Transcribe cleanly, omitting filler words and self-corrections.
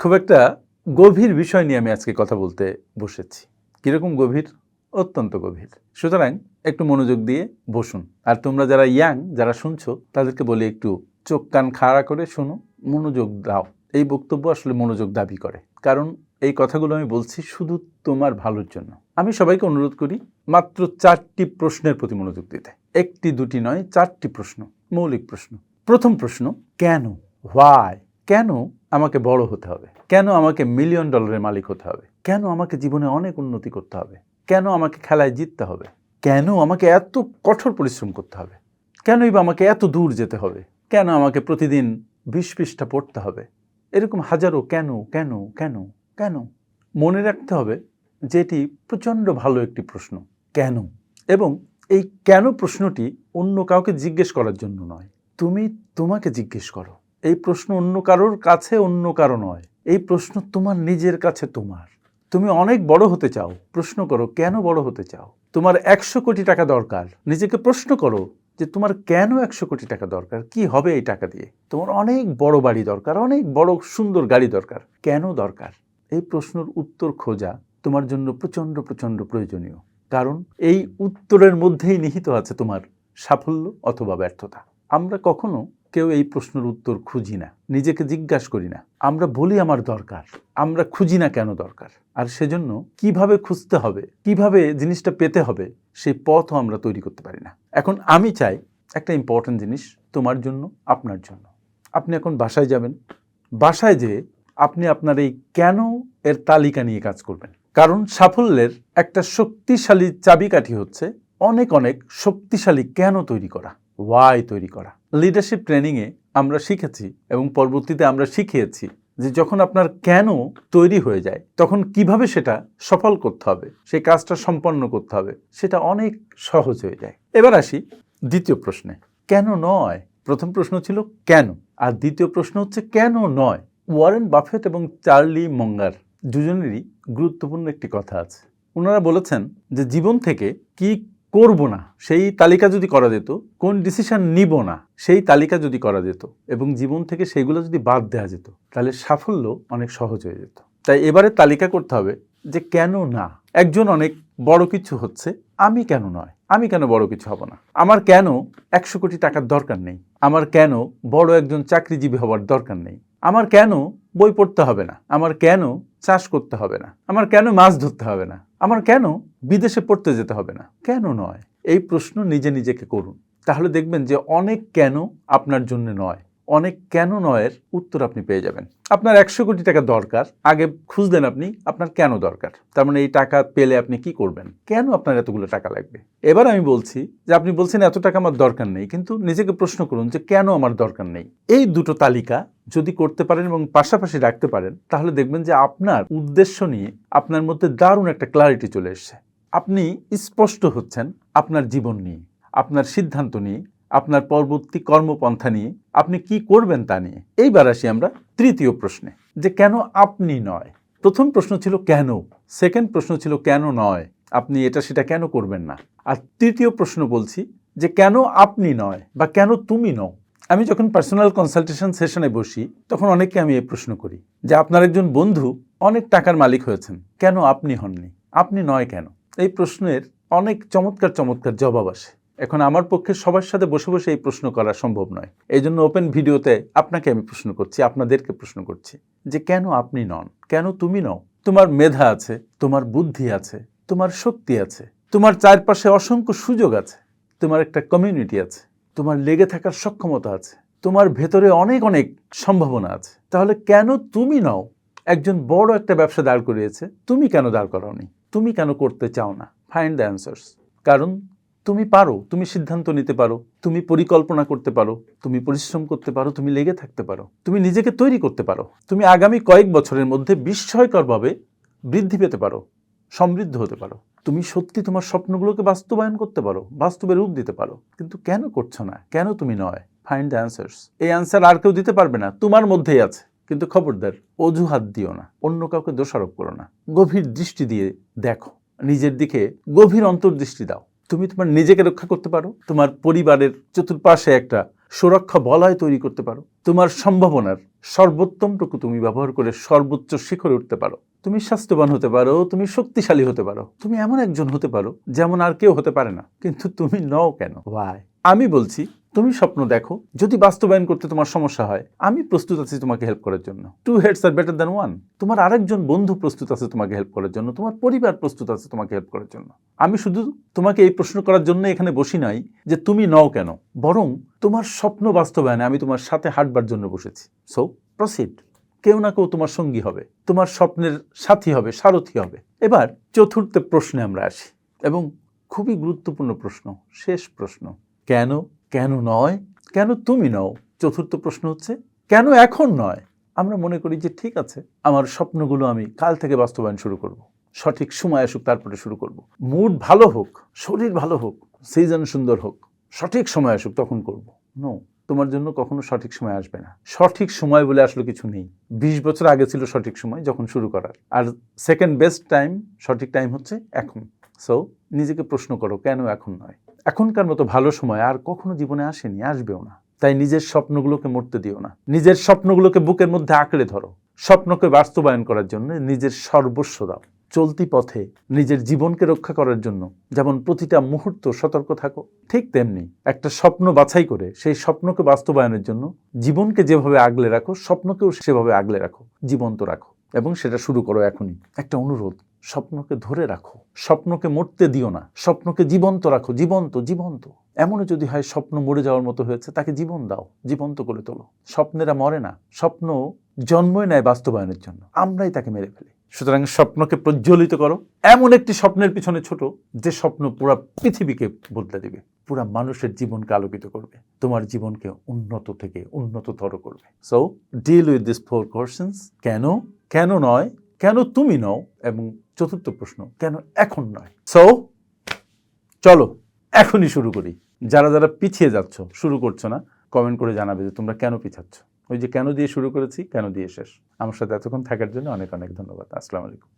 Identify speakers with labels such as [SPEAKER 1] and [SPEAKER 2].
[SPEAKER 1] খুব একটা গভীর বিষয় নিয়ে আমি আজকে কথা বলতে বসেছি। কিরকম গভীর? অত্যন্ত গভীর। সুতরাং একটু মনোযোগ দিয়ে বসুন। আর তোমরা যারা ইয়াং, যারা শুনছো, তাদেরকে বলি একটু চোখ কান খাড়া করে শোনো, মনোযোগ দাও। এই বক্তব্য আসলে মনোযোগ দাবি করে, কারণ এই কথাগুলো আমি বলছি শুধু তোমার ভালোর জন্য। আমি সবাইকে অনুরোধ করি মাত্র 4টি প্রশ্নের প্রতি মনোযোগ দিতে। 1টি 2টি নয়, 4টি প্রশ্ন, মৌলিক প্রশ্ন। প্রথম প্রশ্ন, কেন? হোয়াই? কেন আমাকে বড় হতে হবে? কেন আমাকে $1,000,000 মালিক হতে হবে? কেন আমাকে জীবনে অনেক উন্নতি করতে হবে? কেন আমাকে খেলায় জিততে হবে? কেন আমাকে এত কঠোর পরিশ্রম করতে হবে? কেনই বা আমাকে এত দূর যেতে হবে? কেন আমাকে প্রতিদিন 20 পৃষ্ঠা পড়তে হবে? এরকম হাজারো কেন কেন কেন কেন। মনে রাখতে হবে যে এটি প্রচণ্ড ভালো একটি প্রশ্ন, কেন। এবং এই কেন প্রশ্নটি অন্য কাউকে জিজ্ঞেস করার জন্য নয়, তুমি তোমাকে জিজ্ঞেস করো। এই প্রশ্ন অন্য কারোর কাছে অন্য কারো নয়, এই প্রশ্ন তোমার নিজের কাছে তোমার। তুমি অনেক বড় হতে চাও, প্রশ্ন করো কেন বড় হতে চাও। তোমার 100 কোটি টাকা দরকার, নিজেকে প্রশ্ন করো যে তোমার কেন 100 কোটি টাকা দরকার, কি হবে এই টাকা দিয়ে। তোমার অনেক বড় বাড়ি দরকার, অনেক বড় সুন্দর গাড়ি দরকার, কেন দরকার। এই প্রশ্নের উত্তর খোঁজা তোমার জন্য প্রচণ্ড প্রচণ্ড প্রয়োজনীয়, কারণ এই উত্তরের মধ্যেই নিহিত আছে তোমার সাফল্য অথবা ব্যর্থতা। আমরা কখনো কেউ এই প্রশ্নের উত্তর খুঁজি না, নিজেকে জিজ্ঞাসা করি না। আমরা বলি আমার দরকার, আমরা খুঁজি না কেন দরকার। আর সেজন্য কিভাবে খুঁজতে হবে, কিভাবে জিনিসটা পেতে হবে, সেই পথও আমরা তৈরি করতে পারি না। এখন আমি চাই একটা ইম্পর্টেন্ট জিনিস তোমার জন্য, আপনার জন্য। আপনি এখন বাসায় যাবেন, বাসায় যেয়ে আপনি আপনার এই কেন এর তালিকা নিয়ে কাজ করবেন। কারণ সাফল্যের একটা শক্তিশালী চাবিকাঠি হচ্ছে অনেক অনেক শক্তিশালী কেন তৈরি করা, ওয়াই তৈরি করা। লিডারশিপ ট্রেনিংয়ে আমরা শিখেছি এবং পরবর্তীতে আমরা শিখিয়েছি যে যখন আপনার কেন তৈরি হয়ে যায়, তখন কিভাবে সেটা সফল করতে হবে, সেই কাজটা সম্পন্ন করতে হবে, সেটা অনেক সহজ হয়ে যায়। এবার আসি দ্বিতীয় প্রশ্নে, কেন নয়। প্রথম প্রশ্ন ছিল কেন, আর দ্বিতীয় প্রশ্ন হচ্ছে কেন নয়। ওয়ারেন বাফেট এবং চার্লি মঙ্গার দুজনেরই গুরুত্বপূর্ণ একটি কথা আছে। ওনারা বলেছেন যে জীবন থেকে কি করব না সেই তালিকা যদি করা যেত, কোন ডিসিশন নিব না সেই তালিকা যদি করা যেত, এবং জীবন থেকে সেইগুলো যদি বাদ দেওয়া যেত, তাহলে সাফল্য অনেক সহজ হয়ে যেত। তাই এবারে তালিকা করতে হবে যে কেন না। একজন অনেক বড় কিছু হচ্ছে, আমি কেন নয়, আমি কেন বড় কিছু হব না। আমার কেন 100 কোটি টাকার দরকার নেই, আমার কেন বড় একজন চাকরিজীবী হওয়ার দরকার নেই, আমার কেন বই পড়তে হবে না, আমার কেন চাষ করতে হবে না, আমার কেন মাছ ধরতে হবে না, আমার কেন বিদেশে পড়তে যেতে হবে না। কেন নয়, এই প্রশ্ন নিজে নিজেকে করুন। তাহলে দেখবেন যে অনেক কেন আপনার জন্য নয়, অনেক কেন নয়ের উত্তর আপনি পেয়ে যাবেন। আপনার 100 কোটি টাকা দরকার, আগে খুঁজলেন আপনি আপনার কেন দরকার, তার মানে এই টাকা পেলে আপনি কি করবেন, কেন আপনার এতগুলো টাকা লাগবে। এবার আমি বলছি যে আপনি বলছেন এত টাকা আমার দরকার নেই, কিন্তু নিজেকে প্রশ্ন করুন যে কেন আমার দরকার নেই। এই দুটো তালিকা যদি করতে পারেন এবং পাশাপাশি রাখতে পারেন, তাহলে দেখবেন যে আপনার উদ্দেশ্য নিয়ে আপনার মধ্যে দারুণ একটা ক্লারিটি চলে এসছে। আপনি স্পষ্ট হচ্ছেন আপনার জীবন নিয়ে, আপনার সিদ্ধান্ত নিয়ে, আপনার পরবর্তী কর্মপন্থা নিয়ে, আপনি কি করবেন তা নিয়ে। এইবার আসি আমরা তৃতীয় প্রশ্নে, যে কেন আপনি নয়। প্রথম প্রশ্ন ছিল কেন, সেকেন্ড প্রশ্ন ছিল কেন নয়, আপনি এটা সেটা কেন করবেন না। আর তৃতীয় প্রশ্ন বলছি যে কেন আপনি নয় বা কেন তুমি নও। আমি যখন পার্সোনাল কনসালটেশন সেশনে বসি, তখন অনেককে আমি এই প্রশ্ন করি যে আপনার একজন বন্ধু অনেক টাকার মালিক হয়েছেন, কেন আপনি হননি, আপনি নয় কেন। এই প্রশ্নের অনেক চমৎকার চমৎকার জবাব আসে। এখন আমার পক্ষে সবার সাথে বসে বসে এই প্রশ্ন করা সম্ভব নয়, এই জন্য ওপেন ভিডিওতে আপনাকে আমি প্রশ্ন করছি, আপনাদেরকে প্রশ্ন করছি যে কেন আপনি নন, কেন তুমি নও। তোমার মেধা আছে, তোমার বুদ্ধি আছে, তোমার শক্তি আছে, তোমার চারপাশে অসংখ্য সুযোগ আছে, তোমার একটা কমিউনিটি আছে, তোমার লেগে থাকার সক্ষমতা আছে, তোমার ভেতরে অনেক অনেক সম্ভাবনা আছে। তাহলে কেন তুমি নও। একজন বড় একটা ব্যবসা দাঁড় করিয়েছে, তুমি কেন দাঁড় করাওনি, তুমি কেন করতে চাও না। Find the answers. কারণ তুমি পারো, তুমি সিদ্ধান্ত নিতে পারো, তুমি পরিকল্পনা করতে পারো, তুমি পরিশ্রম করতে পারো, তুমি লেগে থাকতে পারো, তুমি নিজেকে তৈরি করতে পারো, তুমি আগামী কয়েক বছরের মধ্যে বিস্ময়করভাবে বৃদ্ধি পেতে পারো, সমৃদ্ধ হতে পারো, তুমি সত্যি তোমার স্বপ্নগুলোকে বাস্তবায়ন করতে পারো, বাস্তবে রূপ দিতে পারো। কিন্তু কেন করছো না, কেন তুমি নয়। Find the answers. এই অ্যান্সার আর কেউ দিতে পারবে না, তোমার মধ্যেই আছে। কিন্তু খবরদার অজুহাত দিও না, অন্য কাউকে দোষারোপ করো না। গভীর দৃষ্টি দিয়ে দেখো, নিজের দিকে গভীর অন্তর্দৃষ্টি দাও। তুমি তোমার নিজেকে রক্ষা করতে পারো, তোমার পরিবারের চতুর্পাশে একটা সুরক্ষা বলয় তৈরি করতে পারো, তোমার সম্ভাবনার সর্বোত্তমটুকু তুমি ব্যবহার করে সর্বোচ্চ শিখরে উঠতে পারো। তুমি স্বাস্থ্যবান হতে পারো, তুমি শক্তিশালী হতে পারো, তুমি এমন একজন হতে পারো যেমন আর কেউ হতে পারে না, কিন্তু তুমি নও কেন? Why? আমি বলছি তুমি স্বপ্ন দেখো, যদি বাস্তবায়ন করতে তোমার সমস্যা হয় আমি প্রস্তুত আছি তোমাকে হেল্প করার জন্য। 2 heads are better than 1। তোমার আরেকজন বন্ধু প্রস্তুত আছে তোমাকে হেল্প করার জন্য, তোমার পরিবার প্রস্তুত আছে তোমাকে হেল্প করার জন্য। আমি শুধু তোমাকে এই প্রশ্ন করার জন্য এখানে বসি নাই যে তুমি নও কেন, বরং তোমার স্বপ্ন বাস্তবায়নে আমি তোমার সাথে হাঁটবার জন্য বসেছি। So proceed. কেউ না কেউ তোমার সঙ্গী হবে, তোমার স্বপ্নের সাথী হবে, সারথী হবে। এবার চতুর্থ প্রশ্নে আমরা আসি, এবং খুবই গুরুত্বপূর্ণ প্রশ্ন, শেষ প্রশ্ন। কেন? কেন নয়? কেন তুমি নও? চতুর্থ প্রশ্ন হচ্ছে কেন এখন নয়? আমরা মনে করি যে ঠিক আছে, আমার স্বপ্নগুলো আমি কাল থেকে বাস্তবায়ন শুরু করব, সঠিক সময় আসুক তারপরে শুরু করব, মুড ভালো হোক, শরীর ভালো হোক, সিজন সুন্দর হোক, সঠিক সময় আসুক তখন করব। নো, তোমার জন্য কখনো সঠিক সময় আসবে না। সঠিক সময় বলে আসলে কিছু নেই। 20 বছর আগে ছিল সঠিক সময় যখন শুরু করার, আর সেকেন্ড বেস্ট টাইম, সঠিক টাইম হচ্ছে এখন। সো নিজেকে প্রশ্ন করো কেন এখন নয়? এখনকার মতো ভালো সময় আর কখনো জীবনে আসেনি, আসবেও না। তাই নিজের স্বপ্নগুলোকে মরতে দিও না, নিজের স্বপ্নগুলোকে বুকের মধ্যে আঁকড়ে ধরো। স্বপ্নকে বাস্তবায়ন করার জন্য নিজের সর্বস্ব দাও। চলতি পথে নিজের জীবনকে রক্ষা করার জন্য যেমন প্রতিটা মুহূর্ত সতর্ক থাকো, ঠিক তেমনি একটা স্বপ্ন বাছাই করে সেই স্বপ্নকে বাস্তবায়নের জন্য জীবনকে যেভাবে আগলে রাখো, স্বপ্নকেও সেভাবে আগলে রাখো, জীবন্ত রাখো, এবং সেটা শুরু করো এখনই। একটা অনুরোধ, স্বপ্নকে ধরে রাখো, স্বপ্নকে মরতে দিও না, স্বপ্নকে জীবন্ত রাখো। জীবন্ত জীবন্ত এমনও যদি হয় স্বপ্ন মরে যাওয়ার মতো হয়েছে, তাকে জীবন দাও, জীবন্ত করে তোলো। স্বপ্নেরা মরে না, স্বপ্ন জন্মই নেয় বাস্তবায়নের জন্য, আমরাই তাকে মেরে ফেলি। সুতরাং স্বপ্নকে প্রজ্বলিত করো, এমন একটি স্বপ্নের পিছনে ছোট যে স্বপ্ন পুরা পৃথিবীকে বদলে দেবে, পুরা মানুষের জীবনকে আলোকিত করবে, তোমার জীবনকে উন্নত থেকে উন্নততর করবে। So deal with this 4 questions. কেন? কেন নয়? কেন তুমি নও? এবং চতুর্থ প্রশ্ন, কেন এখন নয়? সো চলো এখনই শুরু করি। যারা যারা পিছিয়ে যাচ্ছ, শুরু করছো না, কমেন্ট করে জানাবে যে তোমরা কেন পিছাচ্ছ। ওই যে কেন দিয়ে শুরু করেছি, কেন দিয়ে শেষ। আমার সাথে এতক্ষণ থাকার জন্য অনেক অনেক ধন্যবাদ। আসসালামু আলাইকুম।